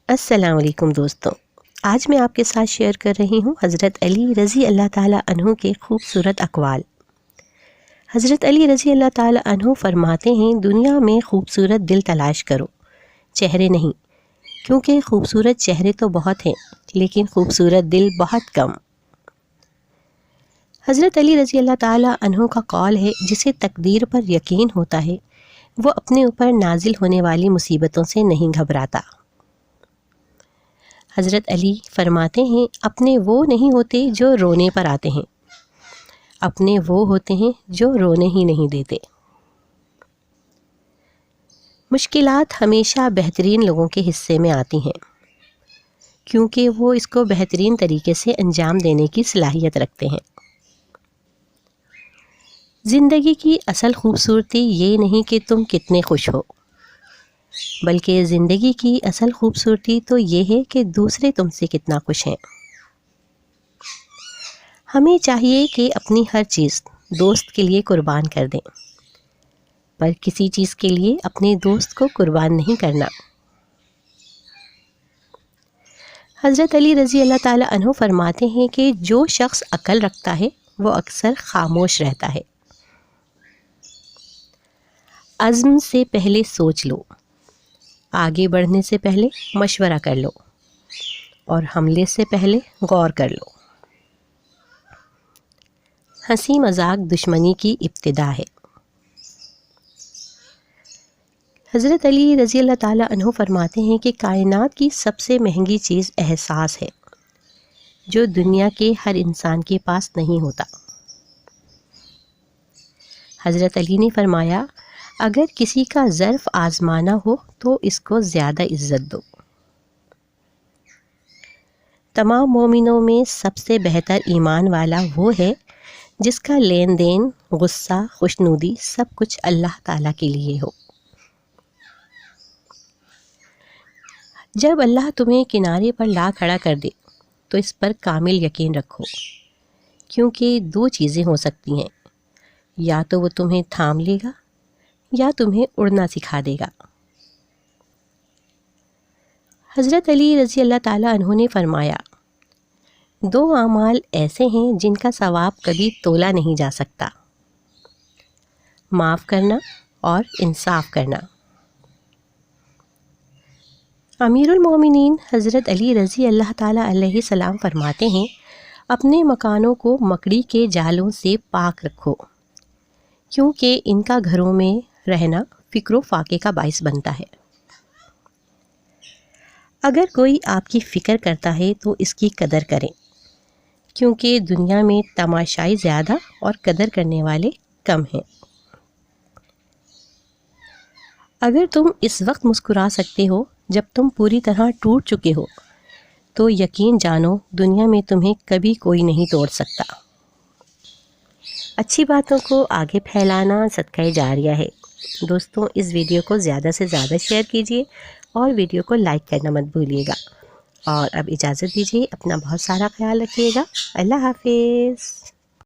السلام علیکم دوستوں، آج میں آپ کے ساتھ شیئر کر رہی ہوں حضرت علی رضی اللہ تعالیٰ عنہ کے خوبصورت اقوال۔ حضرت علی رضی اللہ تعالیٰ عنہ فرماتے ہیں، دنیا میں خوبصورت دل تلاش کرو، چہرے نہیں، کیونکہ خوبصورت چہرے تو بہت ہیں لیکن خوبصورت دل بہت کم۔ حضرت علی رضی اللہ تعالیٰ عنہ کا قول ہے، جسے تقدیر پر یقین ہوتا ہے وہ اپنے اوپر نازل ہونے والی مصیبتوں سے نہیں گھبراتا۔ حضرت علی فرماتے ہیں، اپنے وہ نہیں ہوتے جو رونے پر آتے ہیں، اپنے وہ ہوتے ہیں جو رونے ہی نہیں دیتے۔ مشکلات ہمیشہ بہترین لوگوں کے حصے میں آتی ہیں، کیونکہ وہ اس کو بہترین طریقے سے انجام دینے کی صلاحیت رکھتے ہیں۔ زندگی کی اصل خوبصورتی یہ نہیں کہ تم کتنے خوش ہو، بلکہ زندگی کی اصل خوبصورتی تو یہ ہے کہ دوسرے تم سے کتنا خوش ہیں۔ ہمیں چاہیے کہ اپنی ہر چیز دوست کے لیے قربان کر دیں، پر کسی چیز کے لیے اپنے دوست کو قربان نہیں کرنا۔ حضرت علی رضی اللہ تعالیٰ عنہ فرماتے ہیں کہ جو شخص عقل رکھتا ہے وہ اکثر خاموش رہتا ہے۔ عزم سے پہلے سوچ لو، آگے بڑھنے سے پہلے مشورہ کر لو، اور حملے سے پہلے غور کر لو۔ ہنسی مذاق دشمنی کی ابتدا ہے۔ حضرت علی رضی اللہ تعالیٰ عنہ فرماتے ہیں کہ کائنات کی سب سے مہنگی چیز احساس ہے، جو دنیا کے ہر انسان کے پاس نہیں ہوتا۔ حضرت علی نے فرمایا، اگر کسی کا ظرف آزمانا ہو تو اس کو زیادہ عزت دو۔ تمام مومنوں میں سب سے بہتر ایمان والا وہ ہے جس کا لین دین، غصہ، خوشنودی سب کچھ اللہ تعالیٰ کے لیے ہو۔ جب اللہ تمہیں کنارے پر لا کھڑا کر دے تو اس پر کامل یقین رکھو، کیونکہ دو چیزیں ہو سکتی ہیں، یا تو وہ تمہیں تھام لے گا یا تمہیں اڑنا سکھا دے گا۔ حضرت علی رضی اللہ تعالیٰ عنہ نے فرمایا، دو اعمال ایسے ہیں جن کا ثواب کبھی تولا نہیں جا سکتا، معاف کرنا اور انصاف کرنا۔ امیر المومنین حضرت علی رضی اللہ تعالیٰ علیہ السلام فرماتے ہیں، اپنے مکانوں کو مکڑی کے جالوں سے پاک رکھو، کیونکہ ان کا گھروں میں رہنا فکر و فاقے کا باعث بنتا ہے۔ اگر کوئی آپ کی فکر کرتا ہے تو اس کی قدر کریں، کیونکہ دنیا میں تماشائی زیادہ اور قدر کرنے والے کم ہیں۔ اگر تم اس وقت مسکرا سکتے ہو جب تم پوری طرح ٹوٹ چکے ہو، تو یقین جانو دنیا میں تمہیں کبھی کوئی نہیں توڑ سکتا۔ اچھی باتوں کو آگے پھیلانا صدقہ جاریہ ہے۔ دوستوں، اس ویڈیو کو زیادہ سے زیادہ شیئر کیجیے اور ویڈیو کو لائک کرنا مت بھولیے گا۔ اور اب اجازت دیجیے، اپنا بہت سارا خیال رکھیے گا۔ اللہ حافظ۔